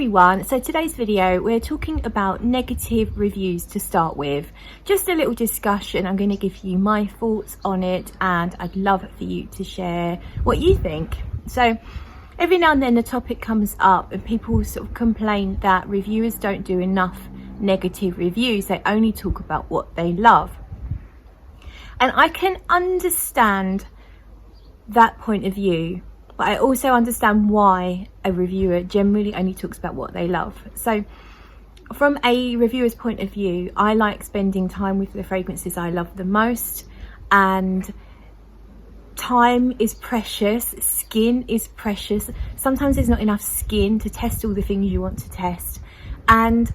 everyone, so today's video we're talking about negative reviews to start with. Just a little discussion. I'm going to give you my thoughts on it and I'd love for you to share what you think. So every now and then the topic comes up and people sort of complain that reviewers don't do enough negative reviews. They only talk about what they love. And I can understand that point of view, but I also understand why a reviewer generally only talks about what they love. So from a reviewer's point of view, I like spending time with the fragrances I love the most, and time is precious, skin is precious. Sometimes there's not enough skin to test all the things you want to test, and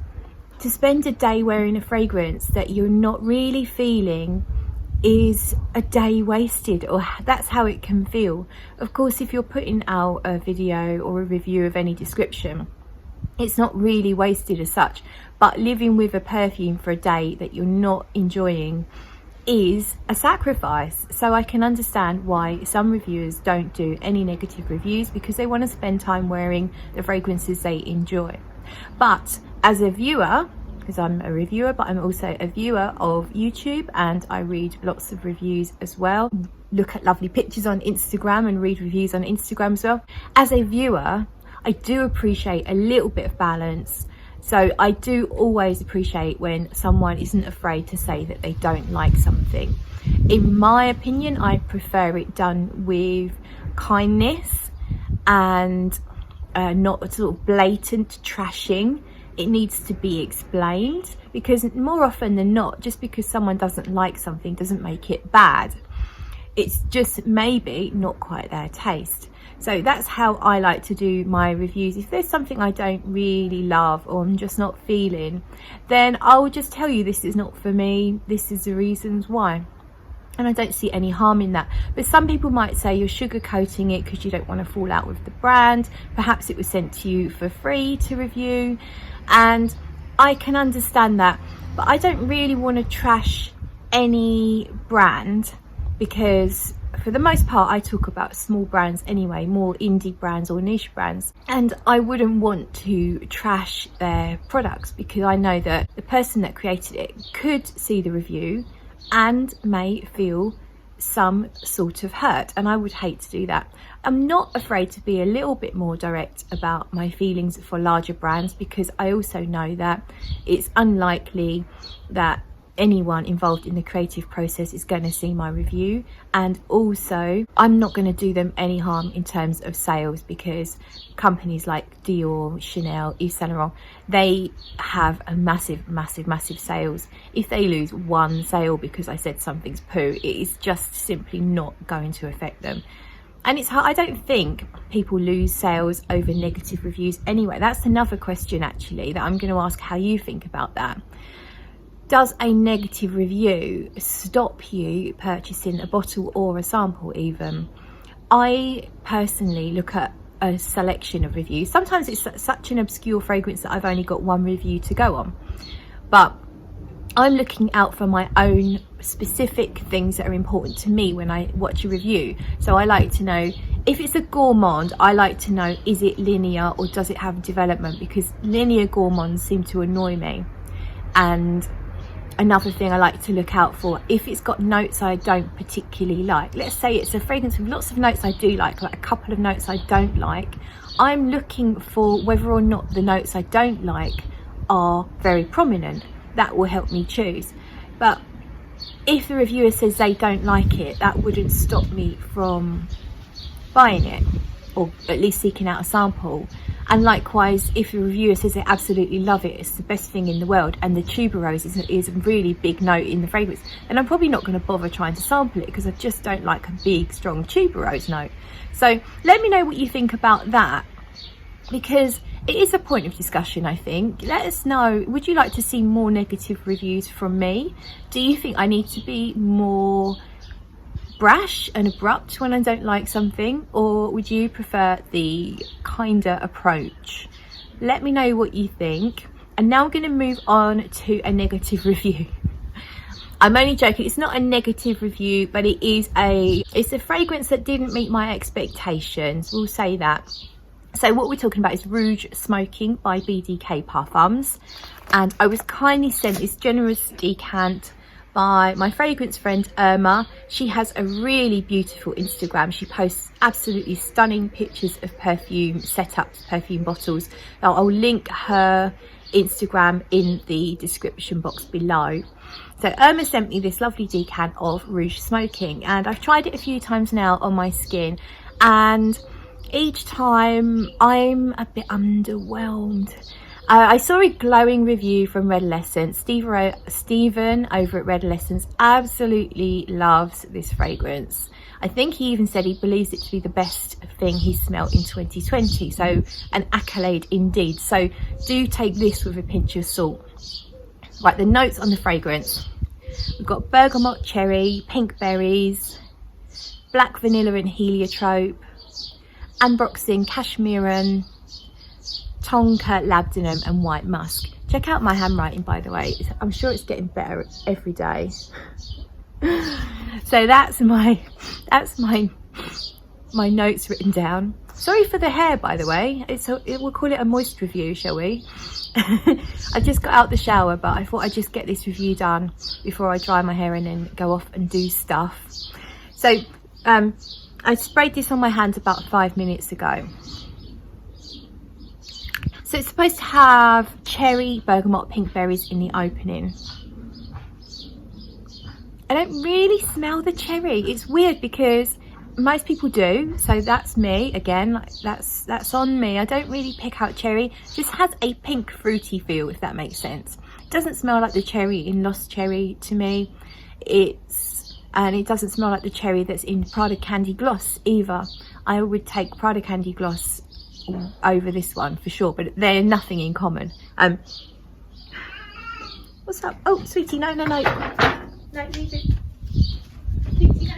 to spend a day wearing a fragrance that you're not really feeling is a day wasted, or that's how it can feel. Of course, if you're putting out a video or a review of any description, it's not really wasted as such, but living with a perfume for a day that you're not enjoying is a sacrifice. So I can understand why some reviewers don't do any negative reviews, because they want to spend time wearing the fragrances they enjoy. But as a viewer, because I'm a reviewer, but I'm also a viewer of YouTube and I read lots of reviews as well. Look at lovely pictures on Instagram and read reviews on Instagram as well. As a viewer, I do appreciate a little bit of balance. So I do always appreciate when someone isn't afraid to say that they don't like something. In my opinion, I prefer it done with kindness and not sort of blatant trashing. It needs to be explained, because more often than not, just because someone doesn't like something doesn't make it bad. It's just maybe not quite their taste. So that's how I like to do my reviews. If there's something I don't really love or I'm just not feeling, then I'll just tell you this is not for me, this is the reasons why. And I don't see any harm in that. But some people might say you're sugarcoating it because you don't want to fall out with the brand. Perhaps it was sent to you for free to review. And I can understand that. But I don't really want to trash any brand, because for the most part I talk about small brands anyway, more indie brands or niche brands. And I wouldn't want to trash their products, because I know that the person that created it could see the review and may feel some sort of hurt, and I would hate to do that. I'm not afraid to be a little bit more direct about my feelings for larger brands, because I also know that it's unlikely that anyone involved in the creative process is going to see my review, and also I'm not going to do them any harm in terms of sales, because companies like Dior, Chanel, Yves Saint Laurent, they have a massive sales. If they lose one sale because I said something's poo, it is just simply not going to affect them. And it's hard. I don't think people lose sales over negative reviews anyway. That's another question actually that I'm going to ask how you think about that. Does a negative review stop you purchasing a bottle or a sample even? I personally look at a selection of reviews. Sometimes it's such an obscure fragrance that I've only got one review to go on. But I'm looking out for my own specific things that are important to me when I watch a review. So I like to know, if it's a gourmand, I like to know, is it linear or does it have development? Because linear gourmands seem to annoy me. And another thing I like to look out for, if it's got notes I don't particularly like. Let's say it's a fragrance with lots of notes I do like a couple of notes I don't like. I'm looking for whether or not the notes I don't like are very prominent. That will help me choose. But if the reviewer says they don't like it, that wouldn't stop me from buying it, or at least seeking out a sample. And likewise, if the reviewer says they absolutely love it, it's the best thing in the world, and the tuberose is a really big note in the fragrance, then I'm probably not going to bother trying to sample it, because I just don't like a big strong tuberose note. So let me know what you think about that, because it is a point of discussion, I think. Let us know, would you like to see more negative reviews from me? Do you think I need to be more brash and abrupt when I don't like something, or would you prefer the kinder approach? Let me know what you think. And now I'm going to move on to a negative review. I'm only joking, it's not a negative review, but it's a fragrance that didn't meet my expectations, we'll say that. So what we're talking about is Rouge Smoking by BDK Parfums, and I was kindly sent this generous decant by my fragrance friend Irma. She has a really beautiful Instagram. She posts absolutely stunning pictures of perfume setups, perfume bottles. I'll link her Instagram in the description box below. So Irma sent me this lovely decant of Rouge Smoking, and I've tried it a few times now on my skin, and each time I'm a bit underwhelmed. I saw a glowing review from Red Essence. Stephen over at Red Essence absolutely loves this fragrance. I think he even said he believes it to be the best thing he smelled in 2020. So an accolade indeed. So do take this with a pinch of salt. Right, the notes on the fragrance. We've got bergamot cherry, pink berries, black vanilla and heliotrope, ambroxan, cashmeran, tonka, labdanum and white musk. Check out my handwriting, by the way. I'm sure it's getting better every day. So that's my notes written down. Sorry for the hair, by the way. We'll call it a moist review, shall we? I just got out the shower, but I thought I'd just get this review done before I dry my hair and then go off and do stuff. So I sprayed this on my hand about 5 minutes ago. So it's supposed to have cherry, bergamot, pink berries in the opening. I don't really smell the cherry. It's weird because most people do, so that's me again. That's on me. I don't really pick out cherry. It just has a pink fruity feel, if that makes sense. It doesn't smell like the cherry in Lost Cherry to me. And it doesn't smell like the cherry that's in Prada Candy Gloss either. I would take Prada Candy Gloss over this one for sure, but they're nothing in common. What's up? Oh, sweetie, no, leave it. Sweetie, no.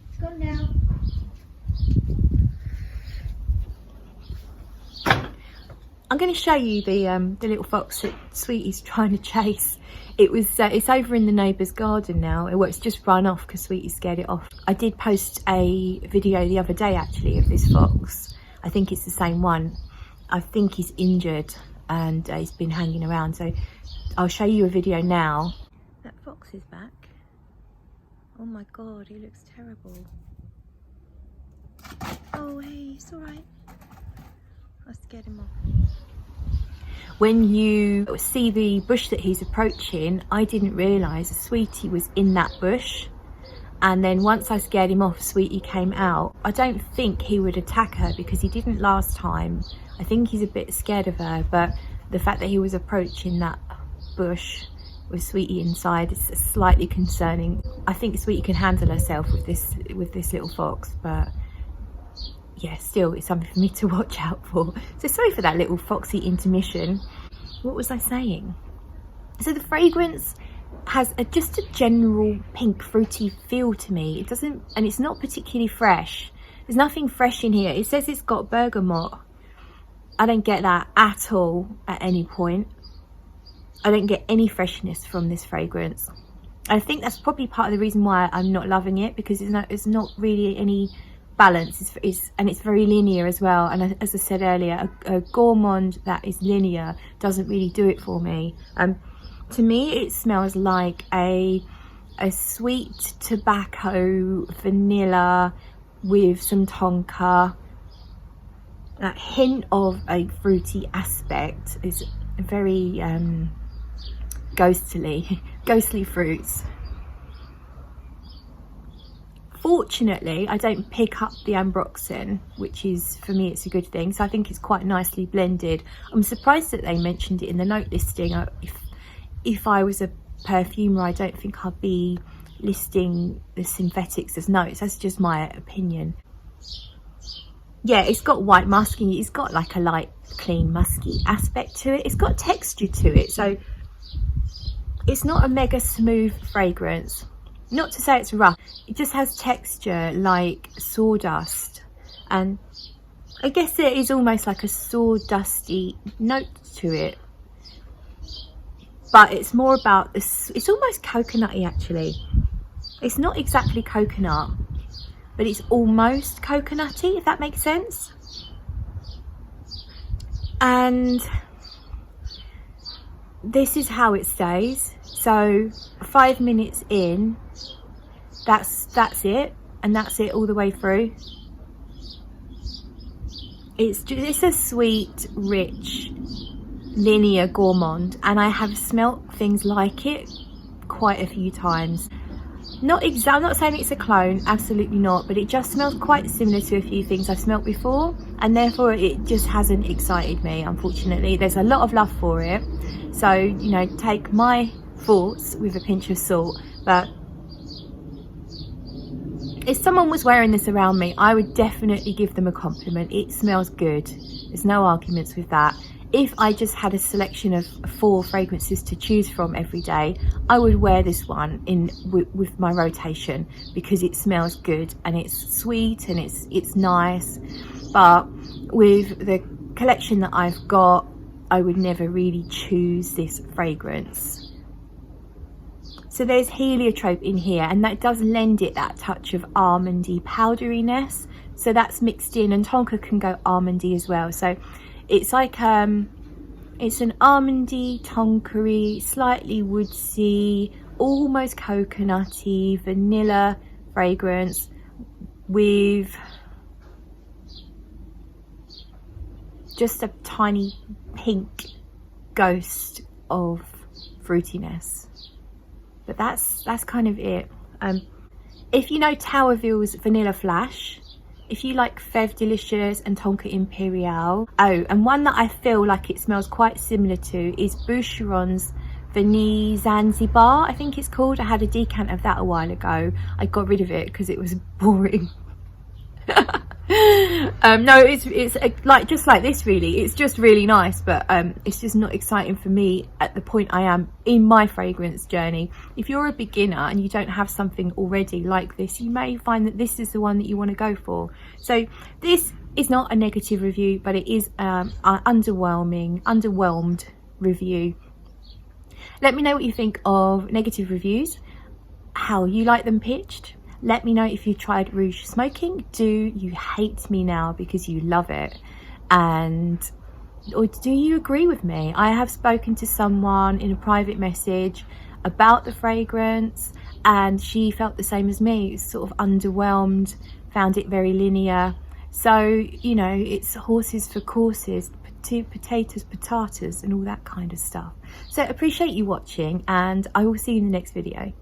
It's gone now. I'm going to show you the little fox that Sweetie's trying to chase. It's over in the neighbour's garden now. Well, it's just run off because Sweetie scared it off. I did post a video the other day actually of this fox. I think it's the same one. I think he's injured and he's been hanging around. So I'll show you a video now. That fox is back. Oh my God, he looks terrible. Oh hey, it's all right. I scared him off. When you see the bush that he's approaching, I didn't realise Sweetie was in that bush. And then once I scared him off, Sweetie came out. I don't think he would attack her because he didn't last time. I think he's a bit scared of her, but the fact that he was approaching that bush with Sweetie inside is slightly concerning. I think Sweetie can handle herself with this little fox, but yeah, still it's something for me to watch out for. So sorry for that little foxy intermission. What was I saying? So the fragrance has just a general pink fruity feel to me. It doesn't, and it's not particularly fresh. There's nothing fresh in here. It says it's got bergamot. I don't get that at all at any point. I don't get any freshness from this fragrance. I think that's probably part of the reason why I'm not loving it, because there's not really any balance. And it's very linear as well, and as I said earlier, a gourmand that is linear doesn't really do it for me. To me it smells like a sweet tobacco vanilla with some tonka. That hint of a fruity aspect is very ghostly fruits. Fortunately, I don't pick up the ambroxan, which is, for me, it's a good thing. So I think it's quite nicely blended. I'm surprised that they mentioned it in the note listing. If I was a perfumer, I don't think I'd be listing the synthetics as notes. That's just my opinion. Yeah, it's got white musky. It's got like a light, clean, musky aspect to it. It's got texture to it. So it's not a mega smooth fragrance. Not to say it's rough, it just has texture like sawdust, and I guess it is almost like a sawdusty note to it, but it's more about this. It's almost coconutty actually. It's not exactly coconut, but it's almost coconutty, if that makes sense. And this is how it stays. So 5 minutes in, that's it, and that's it all the way through. It's a sweet, rich, linear gourmand, and I have smelt things like it quite a few times. I'm not saying it's a clone, absolutely not, but it just smells quite similar to a few things I've smelt before, and therefore it just hasn't excited me, unfortunately. There's a lot of love for it, so, you know, take my thoughts with a pinch of salt. But if someone was wearing this around me, I would definitely give them a compliment. It smells good, there's no arguments with that. If I just had a selection of 4 fragrances to choose from every day, I would wear this one with my rotation, because it smells good and it's sweet and it's nice. But with the collection that I've got, I would never really choose this fragrance. So there's heliotrope in here, and that does lend it that touch of almondy powderiness. So that's mixed in, and tonka can go almondy as well. So it's like it's an almondy, tonkery, slightly woodsy, almost coconutty, vanilla fragrance with just a tiny pink ghost of fruitiness. But that's kind of it. If you know Towerville's Vanilla Flash, if you like Fève Delicious and Tonka Imperial, and one that I feel like it smells quite similar to is Boucheron's Vanille Zanzibar, I think it's called. I had a decant of that a while ago. I got rid of it because it was boring. No, it's like just like this really. It's just really nice, but it's just not exciting for me at the point I am in my fragrance journey. If you're a beginner and you don't have something already like this, you may find that this is the one that you want to go for. So this is not a negative review, but it is an underwhelmed review. Let me know what you think of negative reviews, how you like them pitched. Let me know if you tried Rouge smoking. Do you hate me now because you love it? Or do you agree with me? I have spoken to someone in a private message about the fragrance, and she felt the same as me, sort of underwhelmed, found it very linear. So, you know, it's horses for courses, potatoes, patatas, and all that kind of stuff. So appreciate you watching, and I will see you in the next video.